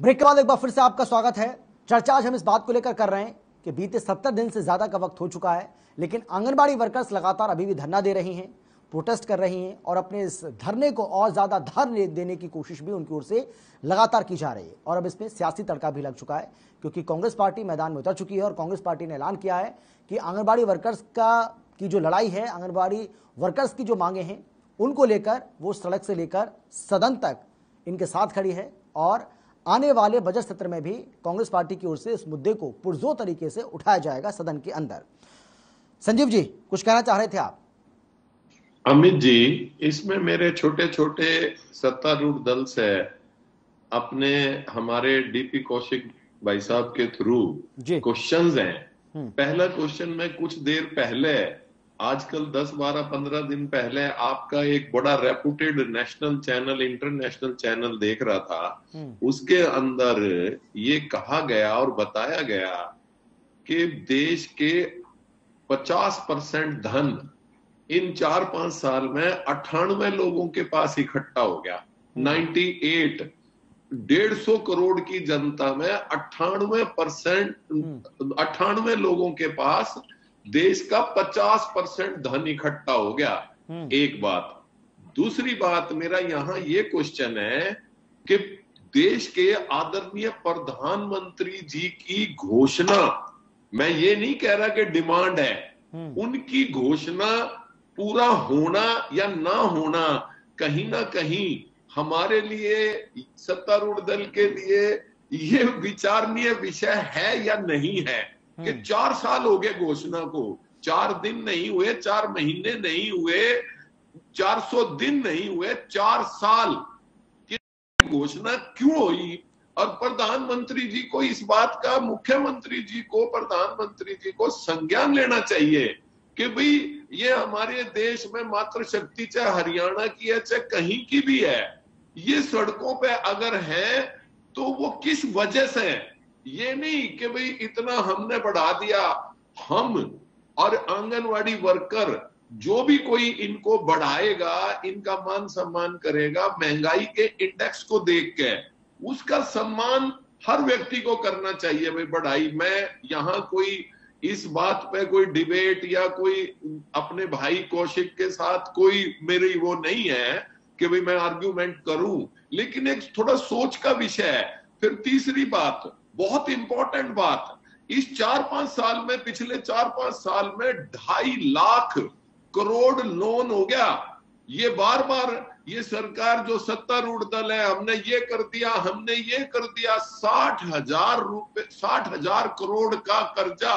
Break के बाद एक बार फिर से आपका स्वागत है। चर्चा आज हम इस बात को लेकर कर रहे हैं कि बीते 70 दिन से ज्यादा का वक्त हो चुका है, लेकिन आंगनबाड़ी वर्कर्स लगातार अभी भी धरना दे रही हैं, प्रोटेस्ट कर रही हैं और अपने इस धरने को और ज्यादा धार देने की कोशिश भी उनकी ओर से लगातार की जा रही है। और अब इसमें सियासी तड़का भी लग चुका है, क्योंकि कांग्रेस पार्टी मैदान में उतर चुकी है और कांग्रेस पार्टी ने ऐलान किया है कि आंगनबाड़ी वर्कर्स की जो लड़ाई है, आंगनबाड़ी वर्कर्स की जो मांगे हैं, उनको लेकर वो सड़क से लेकर सदन तक इनके साथ खड़ी है। और आने वाले बजट सत्र में भी कांग्रेस पार्टी की ओर से इस मुद्दे को पुरजोर तरीके से उठाया जाएगा सदन के अंदर। संजीव जी, कुछ कहना चाह रहे थे आप? अमित जी, इसमें मेरे छोटे छोटे सत्तारूढ़ दल से अपने हमारे डीपी कौशिक भाई साहब के थ्रू क्वेश्चंस हैं। पहला क्वेश्चन मैं कुछ देर पहले, आजकल 10, 12, 15 दिन पहले आपका एक बड़ा reputed national channel, international channel देख रहा था। उसके अंदर ये कहा गया और बताया गया कि देश के 50% धन इन 4-5 साल में 98 लोगों के पास इकट्ठा हो गया। 98, 150 करोड़ की जनता में 98 लोगों के पास देश का 50% धन इकट्ठा हो गया। एक बात। दूसरी बात, मेरा यहां ये क्वेश्चन है कि देश के आदरणीय प्रधानमंत्री जी की घोषणा, मैं ये नहीं कह रहा कि डिमांड है, उनकी घोषणा पूरा होना या ना होना कहीं ना कहीं हमारे लिए, सत्तारूढ़ दल के लिए ये विचारणीय विषय है या नहीं है कि 4 साल हो गए घोषणा को, 4 दिन नहीं हुए, 4 महीने नहीं हुए, 400 दिन नहीं हुए, 4 साल की घोषणा क्यों हुई? और प्रधानमंत्री जी को इस बात का, मुख्यमंत्री जी को, प्रधानमंत्री जी को संज्ञान लेना चाहिए कि भाई ये हमारे देश में मातृशक्ति चाहे हरियाणा की है चाहे कहीं की भी है, ये सड़कों पे अगर है तो वो किस वजह से है। ये नहीं कि भाई इतना हमने बढ़ा दिया, हम और आंगनवाड़ी वर्कर जो भी कोई इनको बढ़ाएगा, इनका मान सम्मान करेगा, महंगाई के इंडेक्स को देख के उसका सम्मान हर व्यक्ति को करना चाहिए। भाई बढ़ाई, मैं यहां कोई इस बात पे कोई डिबेट या कोई अपने भाई कौशिक के साथ कोई मेरी वो नहीं है कि भाई मैं आर्ग्यूमेंट करूं, लेकिन एक थोड़ा सोच का विषय है। फिर तीसरी बात, बहुत इंपॉर्टेंट बात, इस 4-5 साल में, पिछले 4-5 साल में 2.5 लाख करोड़ लोन हो गया। ये बार बार ये सरकार जो सत्तारूढ़ दल है, हमने ये कर दिया, हमने ये कर दिया, 60,000 करोड़ का कर्जा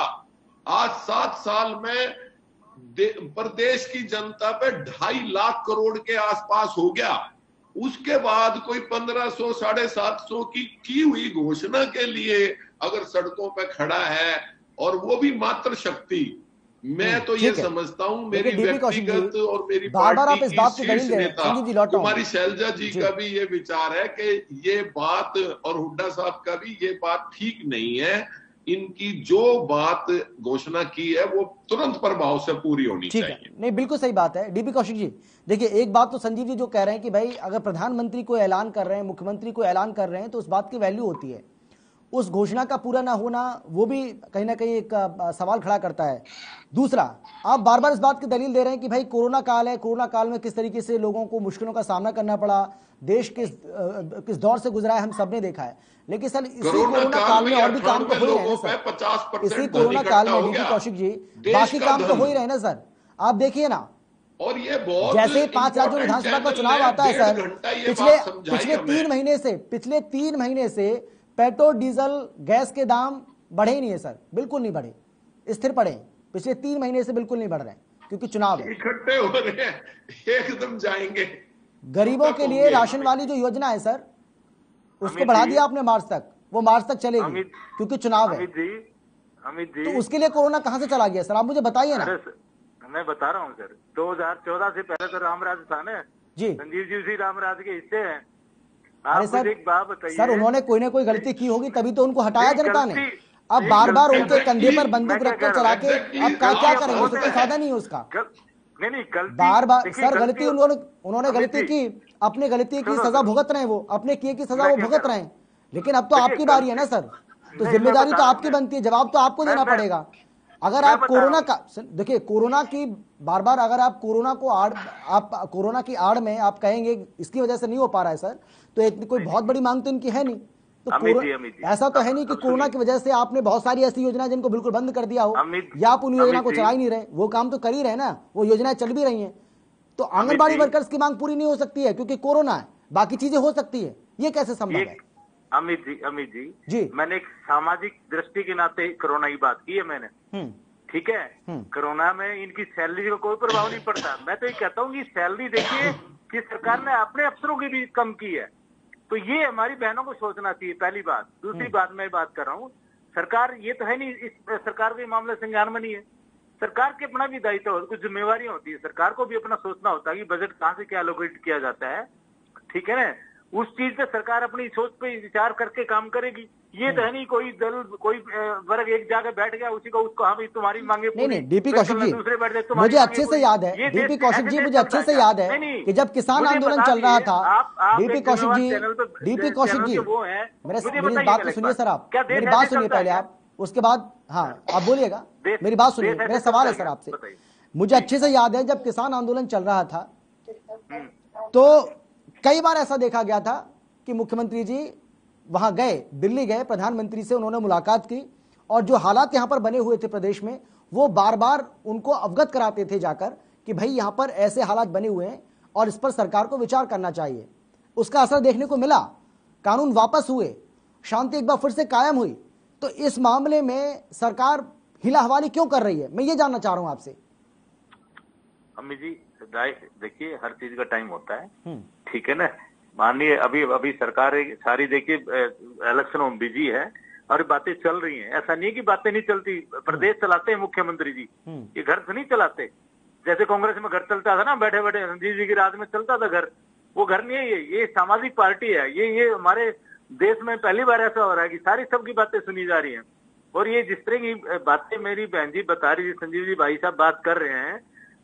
आज 7 साल में प्रदेश की जनता पे 2.5 लाख करोड़ के आसपास हो गया। उसके बाद कोई 1500, 750 की हुई घोषणा के लिए अगर सड़कों पे खड़ा है, और वो भी मात्र शक्ति, मैं तो ये समझता हूं, मेरी व्यक्तिगत और मेरी पार्टी की शीर्ष नेता कुमारी शैलजा जी का भी ये विचार है कि ये बात, और हुड्डा साहब का भी ये बात ठीक नहीं है। इनकी जो बात घोषणा की है वो तुरंत प्रभाव से पूरी होनी चाहिए। नहीं, बिल्कुल सही बात है डीपी कौशिक जी। देखिए, एक बात तो संजीव जी जो कह रहे हैं कि भाई अगर प्रधानमंत्री को ऐलान कर रहे हैं, मुख्यमंत्री को ऐलान कर रहे हैं, तो उस बात की वैल्यू होती है। उस घोषणा का पूरा ना होना वो भी कहीं ना कहीं एक सवाल खड़ा करता है। दूसरा, आप बार बार इस बात की दलील दे रहे हैं कि भाई कोरोना काल है, कोरोना काल में किस तरीके से लोगों को मुश्किलों का सामना करना पड़ा, देश किस दौर से गुजरा है हम सबने देखा है। लेकिन सर इसी कोरोना काल में और भी काम तो हो ही रहे हैं सर, इसी कोरोना काल में डीपी कौशिक जी बाकी काम तो हो ही रहे ना सर। आप देखिए ना, और ये बहुत जैसे 5 राज्यों विधानसभा का चुनाव आता है सर, पिछले 3 महीने से पेट्रोल डीजल गैस के दाम बढ़े ही नहीं है सर, बिल्कुल नहीं बढ़े, स्थिर पड़े। पिछले 3 महीने से बिल्कुल नहीं बढ़ रहे, क्योंकि चुनाव है, इकट्ठे हो रहे हैं, एकदम जाएंगे। गरीबों के लिए राशन वाली जो योजना है सर, उसको बढ़ा दिया आपने मार्च तक, वो मार्च तक चलेगी क्योंकि चुनाव है। अमित जी, तो उसके लिए कोरोना कहां से चला गया सर, आप मुझे बताइए ना। मैं बता रहा हूँ सर, 2014 से पहले तो रामराज था ना जी, संजीव जी उसी रामराज के हिस्से हैं। अरे सर, एक बात बताइए सर, उन्होंने कोई ना कोई गलती की होगी तभी तो उनको हटाया जनता ने। अब बार बार उनके कंधे पर बंदूक रखकर चला के अब क्या करेंगे, उससे कोई फायदा नहीं है उसका। नहीं, गलती बार बार सर गलती उन्होंने गलती की, अपने गलती की सजा भुगत रहे हैं, वो अपने किए की सजा वो भुगत रहे हैं। लेकिन अब तो आपकी बारी है ना सर, तो जिम्मेदारी तो आपकी बनती है, जवाब तो आपको देना पड़ेगा। अगर आप कोरोना का, देखिए कोरोना की बार बार अगर आप कोरोना को आप कोरोना की आड़ में आप कहेंगे इसकी वजह से नहीं हो पा रहा है सर, तो एक कोई बहुत बड़ी मांग तो इनकी है नहीं, तो ऐसा तो है नहीं कि कोरोना की वजह से आपने बहुत सारी ऐसी योजना जिनको बिल्कुल बंद कर दिया हो, या आप उन योजना को चला ही नहीं रहे, वो काम तो कर ही रहे ना, वो योजनाएं चल भी रही हैं। तो आंगनबाड़ी वर्कर्स की मांग पूरी नहीं हो सकती है क्योंकि कोरोना है, बाकी चीजें हो सकती है, ये कैसे संभव है? अमित जी मैंने एक सामाजिक दृष्टि के नाते कोरोना की बात की है मैंने, ठीक है। कोरोना में इनकी सैलरी का कोई प्रभाव नहीं पड़ता। मैं तो ये कहता हूँ कि सैलरी देखिए कि सरकार ने अपने अफसरों की भी कम की है, तो ये हमारी बहनों को सोचना चाहिए, पहली बात। दूसरी बात मैं बात कर रहा हूँ, सरकार ये तो है नहीं, इस सरकार के मामले संज्ञान में नहीं है। सरकार के अपना भी दायित्व होता है, कुछ जिम्मेवारियां होती है, सरकार को भी अपना सोचना होता है कि बजट कहाँ से क्या एलोकेट किया जाता है, ठीक है ना। उस चीज पे सरकार अपनी सोच पे विचार करके काम करेगी। ये तो है नहीं कोई दल कोई वर्ग एक जगह बैठ गया उसी को उसको हम तुम्हारी मांगे नहीं डीपी कौशिक जी, मुझे अच्छे से याद है, डीपी कौशिक जी मुझे अच्छे से याद है कि जब किसान आंदोलन चल रहा था, डीपी कौशिक जी मेरी बात तो सुनिए सर, आप मेरी बात सुनिए पहले आप, उसके बाद हाँ आप बोलिएगा, मेरी बात सुनिए, मेरा सवाल है सर आपसे। मुझे अच्छे से याद है जब किसान आंदोलन चल रहा था तो कई बार ऐसा देखा गया था कि मुख्यमंत्री जी वहां गए, दिल्ली गए, प्रधानमंत्री से उन्होंने मुलाकात की और जो हालात यहां पर बने हुए थे प्रदेश में वो बार बार उनको अवगत कराते थे जाकर कि भाई यहां पर ऐसे हालात बने हुए हैं और इस पर सरकार को विचार करना चाहिए। उसका असर देखने को मिला, कानून वापस हुए, शांति एक बार फिर से कायम हुई। तो इस मामले में सरकार हिला हवाली क्यों कर रही है, मैं ये जानना चाह रहा हूं आपसे। अम्मी जी देखिए हर चीज का टाइम होता है, ठीक है ना। माननीय अभी सरकार सारी देखिए इलेक्शन में बिजी है और बातें चल रही हैं। ऐसा नहीं है कि बातें नहीं चलती, प्रदेश चलाते हैं मुख्यमंत्री जी, ये घर से नहीं चलाते। जैसे कांग्रेस में घर चलता था ना, बैठे बैठे संजीव जी की राज में चलता था घर, वो घर नहीं है, ये सामाजिक पार्टी है। ये हमारे देश में पहली बार ऐसा हो रहा है कि सारी सबकी बातें सुनी जा रही है। और ये जिस तरह की बातें मेरी बहन जी बता रही है, संजीव जी भाई साहब बात कर रहे हैं,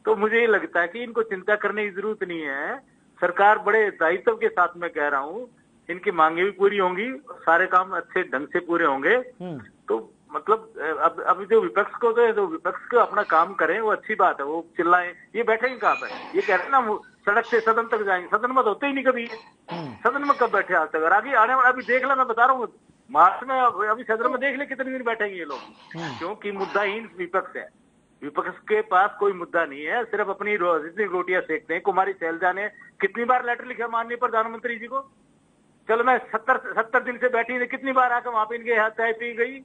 तो मुझे ये लगता है कि इनको चिंता करने की जरूरत नहीं है। सरकार बड़े दायित्व के साथ में कह रहा हूँ, इनकी मांगे भी पूरी होंगी, सारे काम अच्छे ढंग से पूरे होंगे। तो मतलब अब जो विपक्ष को तो विपक्ष को अपना काम करें, वो अच्छी बात है, वो चिल्लाएं। ये बैठेंगे कहाँ पे, ये कह रहे हैं ना सड़क से सदन तक जाएंगे, सदन में तो होते ही नहीं कभी, सदन में कब बैठे आज तक। और आगे आने वाला अभी देख लो, मैं बता रहा हूँ मार्च में अभी सदन में देख ले कितने दिन बैठेंगे ये लोग, क्योंकि मुद्दाहीन विपक्ष है। विपक्ष के पास कोई मुद्दा नहीं है, सिर्फ अपनी जितनी रोटियां सेकते हैं। कुमारी सैलजा ने कितनी बार लेटर लिखा माननीय प्रधानमंत्री जी को, चलो मैं 70 दिन से बैठी थी, कितनी बार आकर वहां पे इनके हाथ चाय पी गई,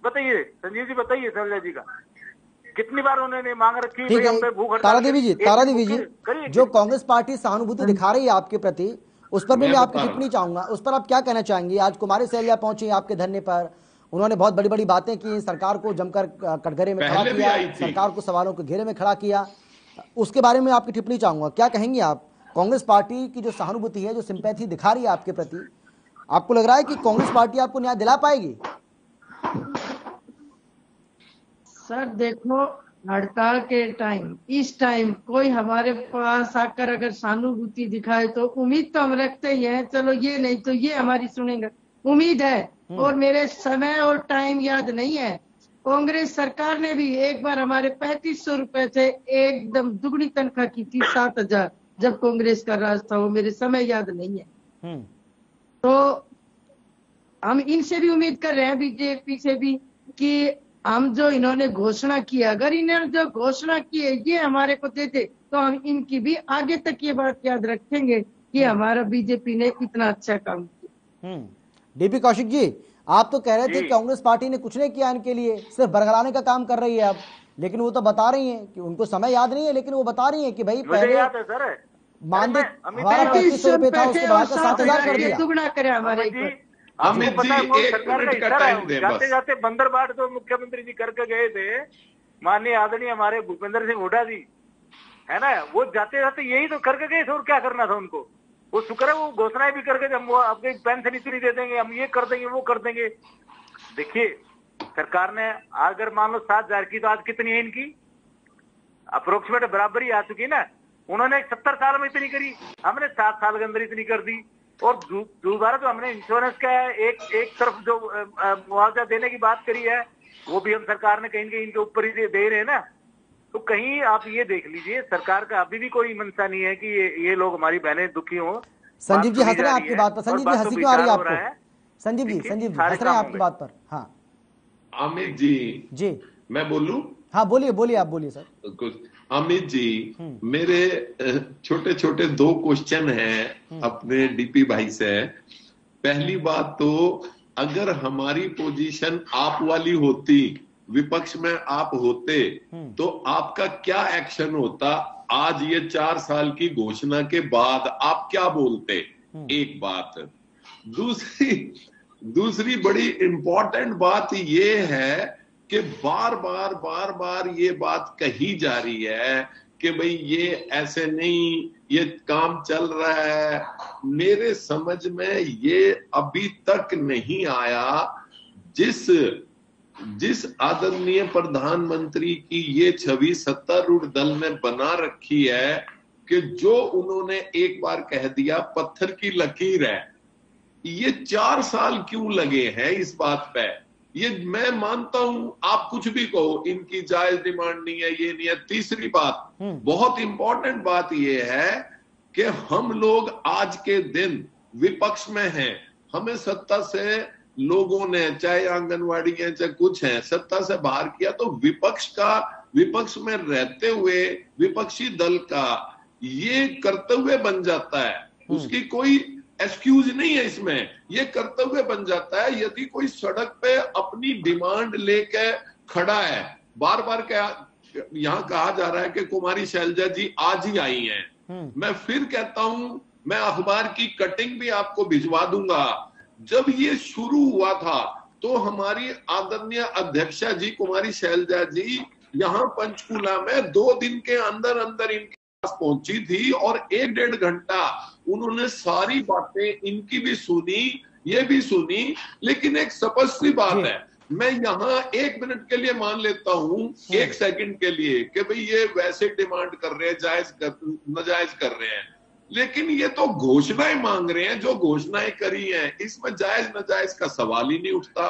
बताइए संजीव जी, बताइए सैलजा जी का कितनी बार उन्होंने मांग रखी। ठीक है तारादेवी जी, जो कांग्रेस पार्टी सहानुभूति दिखा रही है आपके प्रति, उस पर भी मैं आपकी टिप्पणी चाहूंगा, उस पर आप क्या कहना चाहेंगे? आज कुमारी सैलजा पहुंची आपके धरने पर, उन्होंने बहुत बड़ी बड़ी बातें की, सरकार को जमकर कटघरे में खड़ा किया, सरकार को सवालों के घेरे में खड़ा किया, उसके बारे में आपकी टिप्पणी चाहूंगा। क्या कहेंगे आप? कांग्रेस पार्टी की जो सहानुभूति है, जो सिंपैथी दिखा रही है आपके प्रति, आपको लग रहा है कि कांग्रेस पार्टी आपको न्याय दिला पाएगी? सर देखो, हड़ताल के टाइम, इस टाइम कोई हमारे पास आकर अगर सहानुभूति दिखाए तो उम्मीद तो हम रखते ही हैं, चलो ये नहीं तो ये हमारी सुनेंगे, उम्मीद है। और मेरे समय और टाइम याद नहीं है, कांग्रेस सरकार ने भी एक बार हमारे 3500 रुपए से एकदम दुगनी तनख्वाह की थी, 7000, जब कांग्रेस का राज था, वो मेरे समय याद नहीं है। तो हम इनसे भी उम्मीद कर रहे हैं, बीजेपी से भी, कि हम जो इन्होंने घोषणा की, अगर इन्होंने जो घोषणा की है ये हमारे को देते तो हम इनकी भी आगे तक ये बात याद रखेंगे कि हमारा बीजेपी ने इतना अच्छा काम किया। डीपी कौशिक जी, आप तो कह रहे थे कि कांग्रेस पार्टी ने कुछ नहीं किया इनके लिए, सिर्फ बरगलाने का काम कर रही है अब, लेकिन वो तो बता रही हैं कि उनको समय याद नहीं है, लेकिन वो बता रही हैं कि भाई पहले मानदेय हमारा 3500 रुपए था, उसके बाद 7000 कर दिया, दुगना करे हमारे। जाते जाते बंदरबाट तो मुख्यमंत्री जी करके गए थे, माननीय आदरणीय हमारे भूपेंद्र सिंह हुड्डा जी, है ना, वो जाते जाते यही तो करके गए थे, और क्या करना था उनको। वो शुक्र है वो घोषणाएं भी करके हम वो अपनी पेंशन इतनी दे देंगे, हम ये कर देंगे, वो कर देंगे। देखिए सरकार ने अगर मान लो 7000 की, तो आज कितनी है इनकी, अप्रोक्सीमेट बराबरी आ चुकी है ना। उन्होंने 70 साल में इतनी करी, हमने 7 साल के अंदर इतनी कर दी। और दोबारा तो हमने इंश्योरेंस का एक तरफ जो मुआवजा देने की बात करी है, वो भी हम सरकार ने कहीं न कहीं इनके ऊपर ही दे रहे हैं ना। तो कहीं आप ये देख लीजिए, सरकार का अभी भी कोई मनसा नहीं है कि ये लोग हमारी बहनें दुखी हों। संजीव जी हंस रहे हैं आपकी बात पर। संजीव जी हंसी क्यों आ रही है आपको? संजीव जी हंस रहे हैं आपकी बात पर। हाँ अमित जी मैं बोलूं? हाँ बोलिए आप बोलिए सर। कुछ अमित जी, मेरे छोटे छोटे 2 क्वेश्चन हैं अपने डीपी भाई से। पहली बात तो, अगर हमारी पोजीशन आप वाली होती, विपक्ष में आप होते, तो आपका क्या एक्शन होता? आज ये 4 साल की घोषणा के बाद आप क्या बोलते? एक बात। दूसरी बड़ी इंपॉर्टेंट बात ये है कि बार बार ये बात कही जा रही है कि भाई ये ऐसे नहीं, ये काम चल रहा है। मेरे समझ में ये अभी तक नहीं आया, जिस आदरणीय प्रधानमंत्री की ये छवि सत्तारूढ़ दल ने बना रखी है कि जो उन्होंने एक बार कह दिया पत्थर की लकीर है। ये 4 साल क्यों लगे हैं इस बात पे? ये मैं मानता हूं, आप कुछ भी कहो, इनकी जायज डिमांड नहीं है, ये नहीं है। तीसरी बात, बहुत इंपॉर्टेंट बात ये है कि हम लोग आज के दिन विपक्ष में हैं। हमें सत्ता से लोगों ने, चाहे आंगनवाड़ी है चाहे कुछ है, सत्ता से बाहर किया। तो विपक्ष में रहते हुए विपक्षी दल का ये कर्तव्य बन जाता है, उसकी कोई एक्सक्यूज नहीं है इसमें, ये कर्तव्य बन जाता है। यदि कोई सड़क पे अपनी डिमांड लेके खड़ा है, बार बार यहाँ कहा जा रहा है कि कुमारी शैलजा जी आज ही आई हैं। मैं फिर कहता हूं, मैं अखबार की कटिंग भी आपको भिजवा दूंगा। जब ये शुरू हुआ था तो हमारी आदरणीय अध्यक्षा जी कुमारी शैलजा जी यहाँ पंचकूला में 2 दिन के अंदर अंदर इनके पास पहुंची थी और 1-1.5 घंटा उन्होंने सारी बातें इनकी भी सुनी, ये भी सुनी। लेकिन एक स्पष्ट सी बात है, मैं यहाँ 1 मिनट के लिए मान लेता हूँ, 1 सेकंड के लिए, कि भाई ये वैसे डिमांड कर रहे हैं, नाजायज कर रहे हैं, लेकिन ये तो घोषणाएं मांग रहे हैं। जो घोषणाएं करी हैं इसमें जायज नाजायज का सवाल ही नहीं उठता।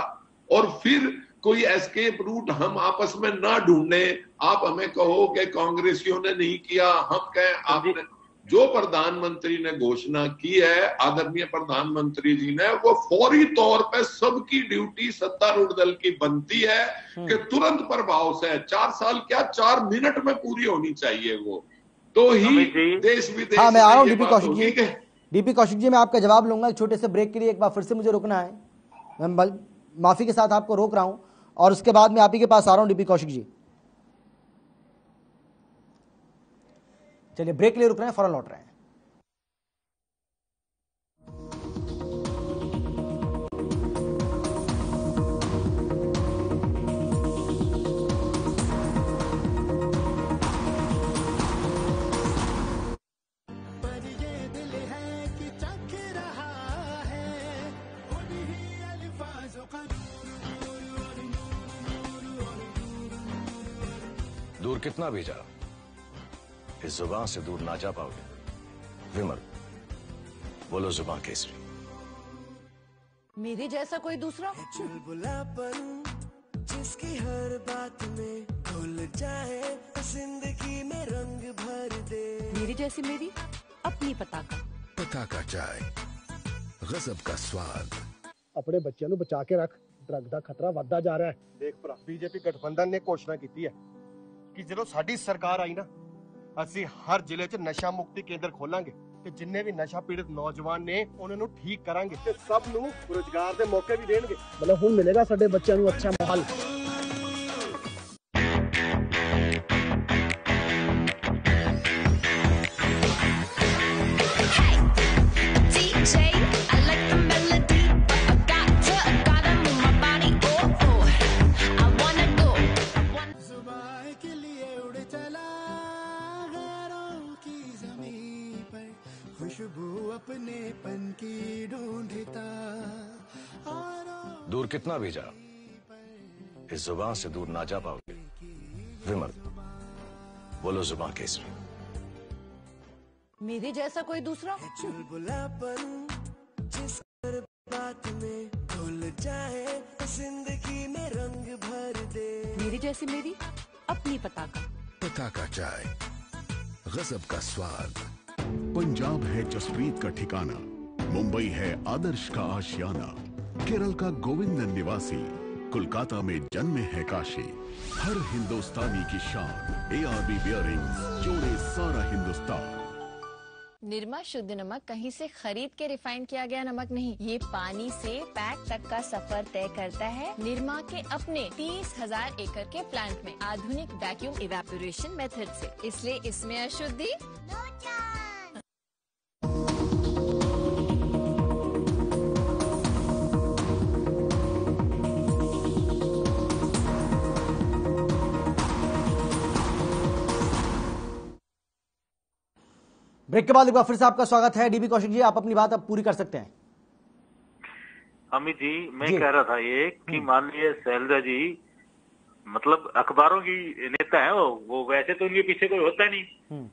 और फिर कोई एस्केप रूट हम आपस में ना ढूंढने। आप हमें कहो कि कांग्रेसियों ने नहीं किया, हम कहें आपने। जो प्रधानमंत्री ने घोषणा की है, आदरणीय प्रधानमंत्री जी ने, वो फौरी तौर पे सबकी ड्यूटी सत्तारूढ़ दल की बनती है कि तुरंत प्रभाव से 4 साल क्या 4 मिनट में पूरी होनी चाहिए वो, तो ही देश विदेश। हाँ मैं आ रहा हूँ डीपी कौशिक जी। डीपी कौशिक जी मैं आपका जवाब लूंगा। एक छोटे से ब्रेक के लिए एक बार फिर से मुझे रुकना है, मैं माफी के साथ आपको रोक रहा हूं, और उसके बाद मैं आप ही के पास आ रहा हूं डीपी कौशिक जी। चलिए ब्रेक के लिए रुक रहे हैं, फौरन लौट रहे हैं। दूर कितना भी जाओ, इस जुबान से दूर ना जा पाओगे। विमल, बोलो जुबान केसरी। मेरे जैसा कोई दूसरा? चुलबुलापन जिसकी हर बात में घुल जाए, जिंदगी में रंग भर दे। मेरी जैसी मेरी अपनी पताका चाय, गजब का स्वाद। अपने बच्चों को बचा के रख, ड्रग का खतरा बढ़ता जा रहा है। देख भरा, बीजेपी गठबंधन ने घोषणा की है कि ਜਦੋਂ ਸਾਡੀ ਸਰਕਾਰ ਆਈ ਨਾ, ਅਸੀਂ ਹਰ ਜ਼ਿਲ੍ਹੇ 'ਚ ਨਸ਼ਾ ਮੁਕਤੀ ਕੇਂਦਰ ਖੋਲਾਂਗੇ ਤੇ ਜਿੰਨੇ ਵੀ ਨਸ਼ਾ ਪੀੜਤ ਨੌਜਵਾਨ ਨੇ ਉਹਨਾਂ ਨੂੰ ਠੀਕ ਕਰਾਂਗੇ ਤੇ ਸਭ ਨੂੰ ਰੋਜ਼ਗਾਰ ਦੇ ਮੌਕੇ ਵੀ ਦੇਣਗੇ। ਮਤਲਬ ਹੁਣ ਮਿਲੇਗਾ ਸਾਡੇ ਬੱਚਿਆਂ ਨੂੰ ਅੱਛਾ ਮਾਹੌਲ। दूर कितना भी जाओ, इस जुबान से दूर ना जा पाओगे। विमल, बोलो जुबान केसरी। मेरे जैसा कोई दूसरा? चुलबुलापन जिस हर बात में घुल जाए जिंदगी में रंग भर दे। मेरी जैसी मेरी अपनी पताका। पताका चाय, गजब का स्वाद। पंजाब है जसप्रीत का ठिकाना, मुंबई है आदर्श का आशियाना, केरल का गोविंदन निवासी, कोलकाता में जन्मे है काशी। हर हिंदुस्तानी की शान ARB बियरिंग्स, जोड़े सारा हिंदुस्तान। निरमा शुद्ध नमक कहीं से खरीद के रिफाइन किया गया नमक नहीं, ये पानी से पैक तक का सफर तय करता है निरमा के अपने 30,000 एकड़ के प्लांट में आधुनिक वैक्यूम इवेपोरेशन मेथड से, इसलिए इसमें अशुद्धि ब्रेक के बाद एक बार फिर से आपका स्वागत है। डीबी कौशिक जी, आप अपनी बात अब पूरी कर सकते हैं। अमित जी, मैं कह रहा था ये कि मान लीजिए शैलजा जी मतलब अखबारों की नेता है, वो वैसे तो उनके पीछे कोई होता नहीं,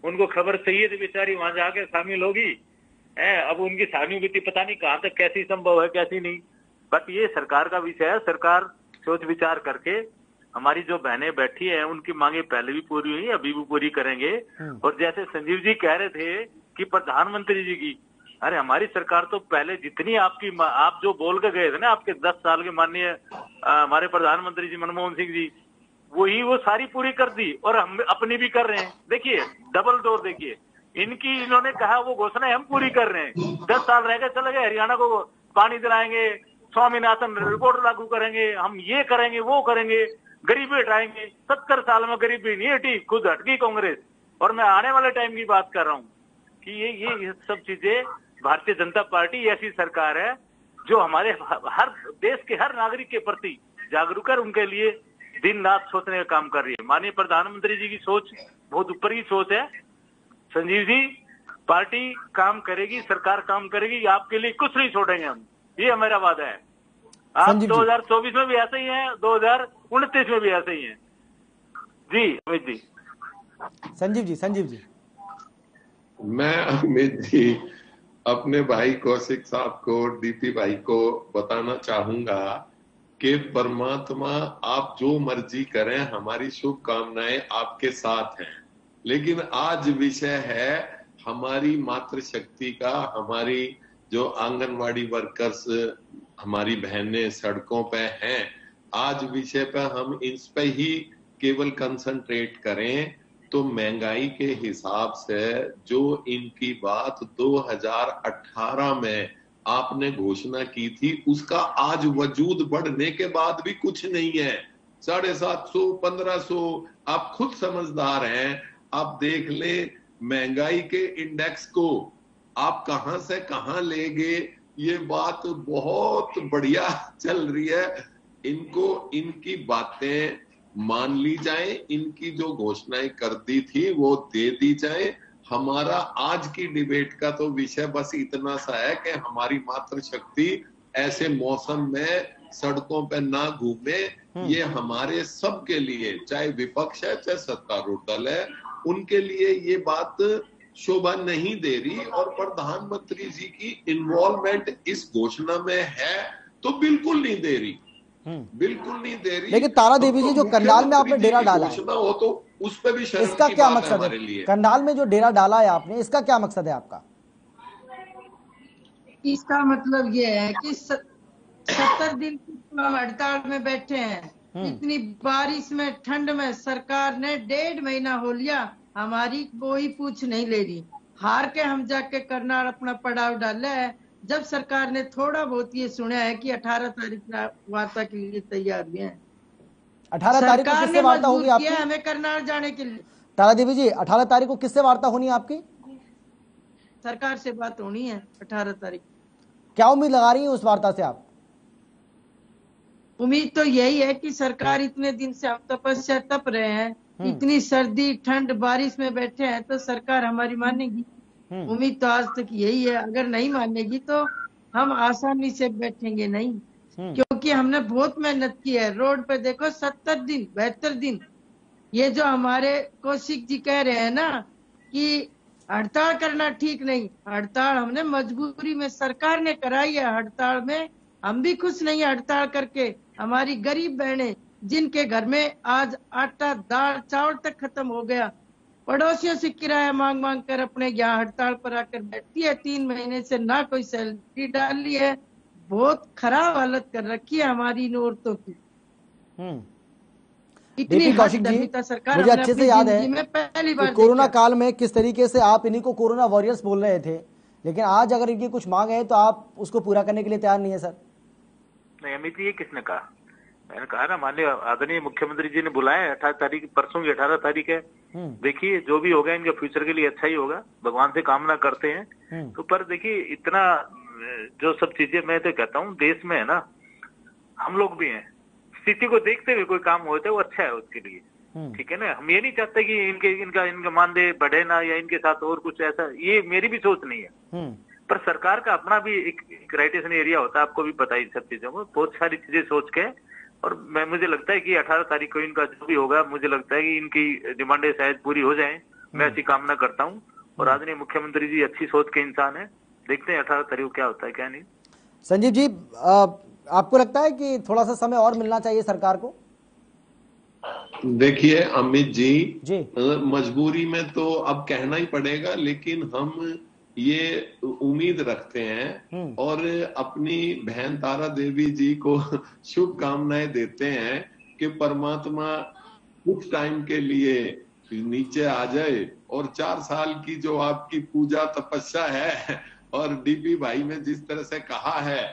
उनको खबर चाहिए थी, बेचारी वहां जाके शामिल होगी है। अब उनकी सहानुभूति पता नहीं कहाँ तक कैसी संभव है कैसी नहीं, बट ये सरकार का विषय है। सरकार सोच विचार करके, हमारी जो बहनें बैठी हैं उनकी मांगे पहले भी पूरी हुई, अभी भी पूरी करेंगे। और जैसे संजीव जी कह रहे थे कि प्रधानमंत्री जी की, अरे हमारी सरकार तो पहले जितनी आप जो बोल के गए थे ना, आपके 10 साल के माननीय हमारे प्रधानमंत्री जी मनमोहन सिंह जी, वही वो सारी पूरी कर दी और हम अपनी भी कर रहे हैं। देखिए डबल डोर, देखिए इनकी, इन्होंने कहा वो घोषणा हम पूरी कर रहे हैं। 10 साल रह गए, चले गए, हरियाणा को पानी दिलाएंगे, स्वामीनाथन रिपोर्ट लागू करेंगे, हम ये करेंगे वो करेंगे, गरीबी हटाएंगे। 70 साल में गरीबी नहीं हटी, खुद हट गई कांग्रेस। और मैं आने वाले टाइम की बात कर रहा हूँ कि ये सब चीजें, भारतीय जनता पार्टी ऐसी सरकार है जो हमारे हर देश के हर नागरिक के प्रति जागरूक है, उनके लिए दिन रात सोचने का काम कर रही है। माननीय प्रधानमंत्री जी की सोच बहुत ऊपर की सोच है। संजीव जी, पार्टी काम करेगी, सरकार काम करेगी, आपके लिए कुछ नहीं छोड़ेंगे हम, ये हमारा वादा है। आप 2024 में भी ऐसे ही हैं, 2029 में भी ऐसे ही हैं। जी अमित जी। संजीव जी। मैं अमित जी अपने भाई कौशिक साहब को, डीपी भाई को बताना चाहूंगा कि परमात्मा आप जो मर्जी करें, हमारी शुभकामनाएं आपके साथ हैं। लेकिन आज विषय है हमारी मातृशक्ति का, हमारी जो आंगनवाड़ी वर्कर्स, हमारी बहनें सड़कों पे हैं, आज विषय पे हम इस पे ही केवल कंसंट्रेट करें तो महंगाई के हिसाब से जो इनकी बात 2018 में आपने घोषणा की थी, उसका आज वजूद बढ़ने के बाद भी कुछ नहीं है। 750, 1500, आप खुद समझदार हैं, आप देख ले महंगाई के इंडेक्स को आप कहां से कहां ले गए। ये बात बहुत बढ़िया चल रही है। इनको इनकी बातें मान ली जाए, इनकी जो घोषणाएं कर दी थी वो दे दी जाए। हमारा आज की डिबेट का तो विषय बस इतना सा है कि हमारी मातृशक्ति ऐसे मौसम में सड़कों पे ना घूमे। ये हमारे सब के लिए, चाहे विपक्ष है चाहे सत्तारूढ़ दल है, उनके लिए ये बात शोभा नहीं दे रही। और प्रधानमंत्री जी की इन्वॉल्वमेंट इस घोषणा में है तो बिल्कुल नहीं दे रही, बिल्कुल नहीं दे रही। लेकिन तारा देवी जी, जो करनाल में आपने डेरा डाला है, हो तो उस पर भी इसका क्या मकसद है? करनाल में जो डेरा डाला है आपने, इसका क्या मकसद है आपका? इसका मतलब ये है कि 70 दिन हम हड़ताल में बैठे हैं, इतनी बारिश में, ठंड में, सरकार ने 1.5 महीना हो लिया, हमारी कोई पूछ नहीं ले रही। हार के हम जाके करनाल अपना पड़ाव डाला है। जब सरकार ने थोड़ा बहुत ये सुना है कि 18 तारीख वार्ता के लिए तैयार हुए हैं। 18 तारीख को किससे वार्ता होगी आपकी? हमें करनाल जाने के लिए। तारा देवी जी, 18 तारीख को किससे वार्ता होनी है आपकी? सरकार से बात होनी है 18 तारीख। क्या उम्मीद लगा रही है उस वार्ता से आप? उम्मीद तो यही है कि सरकार, इतने दिन से हम तपस्या तप रहे हैं, इतनी सर्दी ठंड बारिश में बैठे हैं, तो सरकार हमारी मानेगी। उम्मीद तो आज तक यही है। अगर नहीं मानेगी तो हम आसानी से बैठेंगे नहीं, क्योंकि हमने बहुत मेहनत की है। रोड पे देखो 70 दिन 72 दिन। ये जो हमारे कौशिक जी कह रहे हैं ना कि हड़ताल करना ठीक नहीं। हड़ताल हमने मजबूरी में, सरकार ने कराई है। हड़ताल में हम भी खुश नहीं है हड़ताल करके। हमारी गरीब बहनें जिनके घर में आज आटा दाल चावल तक खत्म हो गया, पड़ोसियों से किराया मांग मांग कर अपने यहाँ हड़ताल पर आकर बैठती है। 3 महीने से ना कोई सैलरी डाली है। बहुत खराब हालत कर रखी है हमारी इन औरतों की। इतनी कौशिक जी, सरकार मुझे अच्छे से याद है में पहली बार कोरोना काल में किस तरीके से आप इन्हीं को कोरोना वॉरियर्स बोल रहे थे, लेकिन आज अगर इनकी कुछ मांग है तो आप उसको पूरा करने के लिए तैयार नहीं है सर। नहीं अमित जी, ये किसने कहा? मैंने कहा ना, माननीय आदरणीय मुख्यमंत्री जी ने बुलाया है 18 तारीख, परसों की 18 तारीख है। देखिए जो भी होगा इनके फ्यूचर के लिए अच्छा ही होगा, भगवान से कामना करते हैं। तो पर देखिए इतना जो सब चीजें, मैं तो कहता हूँ देश में है ना, हम लोग भी हैं, स्थिति को देखते हुए कोई काम होता है वो अच्छा है उसके लिए, ठीक है ना। हम ये नहीं चाहते कि इनका मानदेय बढ़े ना, या इनके साथ और कुछ ऐसा, ये मेरी भी सोच नहीं है। पर सरकार का अपना भी एक क्राइटेरियन एरिया होता है, आपको भी पता है इन सब चीजों को, बहुत सारी चीजें सोच के। और मुझे लगता है कि 18 तारीख को इनका जो भी होगा, मुझे लगता है कि इनकी डिमांडें शायद पूरी हो जाएं, मैं ऐसी कामना करता हूं। और आदरणीय मुख्यमंत्री जी अच्छी सोच के इंसान है, देखते हैं 18 तारीख को क्या होता है क्या नहीं। संजीव जी, आपको लगता है कि थोड़ा सा समय और मिलना चाहिए सरकार को? देखिए अमित जी, मजबूरी में तो अब कहना ही पड़ेगा, लेकिन हम ये उम्मीद रखते हैं और अपनी बहन तारा देवी जी को शुभकामनाएं देते हैं कि परमात्मा कुछ टाइम के लिए नीचे आ जाए और 4 साल की जो आपकी पूजा तपस्या है और डीपी भाई ने जिस तरह से कहा है,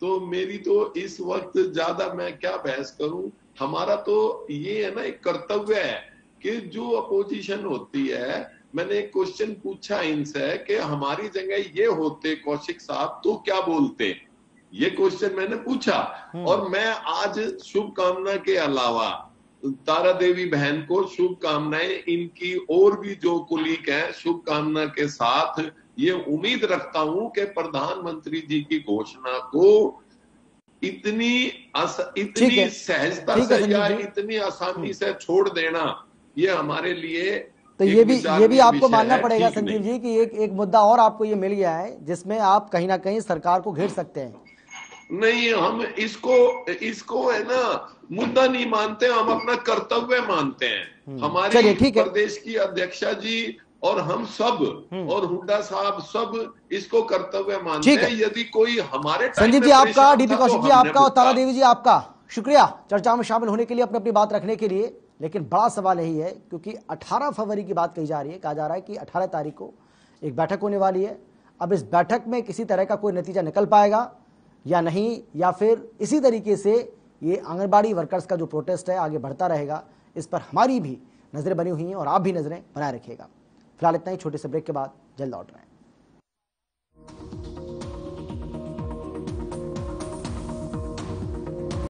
तो मेरी तो इस वक्त ज्यादा मैं क्या बहस करूं। हमारा तो ये है ना, एक कर्तव्य है कि जो अपोजिशन होती है, मैंने एक क्वेश्चन पूछा इनसे कि हमारी जगह ये होते कौशिक साहब तो क्या बोलते, ये क्वेश्चन मैंने पूछा। और मैं आज शुभकामना के अलावा तारा देवी बहन को शुभकामनाएं, इनकी और भी जो कुलीग हैं शुभकामना के साथ ये उम्मीद रखता हूं कि प्रधानमंत्री जी की घोषणा को इतनी सहजता से या इतनी आसानी से छोड़ देना, ये हमारे लिए तो ये भी आपको मानना पड़ेगा संजीव जी कि एक मुद्दा और आपको ये मिल गया है जिसमें आप कहीं ना कहीं सरकार को घेर सकते हैं। नहीं, हम इसको है ना मुद्दा नहीं मानते, हम अपना कर्तव्य मानते हैं। हमारे प्रदेश की अध्यक्षा जी और हम सब और हुड्डा साहब सब इसको कर्तव्य मानते हैं। यदि कोई हमारे संजीव जी आपका, डीपी कौशिक जी आपका और तारा देवी जी आपका शुक्रिया चर्चा में शामिल होने के लिए, अपनी बात रखने के लिए। लेकिन बड़ा सवाल यही है क्योंकि 18 फरवरी की बात कही जा रही है, कहा जा रहा है कि 18 तारीख को एक बैठक होने वाली है। अब इस बैठक में किसी तरह का कोई नतीजा निकल पाएगा या नहीं, या फिर इसी तरीके से ये आंगनबाड़ी वर्कर्स का जो प्रोटेस्ट है आगे बढ़ता रहेगा, इस पर हमारी भी नजरें बनी हुई हैं और आप भी नजरें बनाए रखिएगा। फिलहाल इतना ही, छोटे से ब्रेक के बाद जल्द लौट रहे हैं।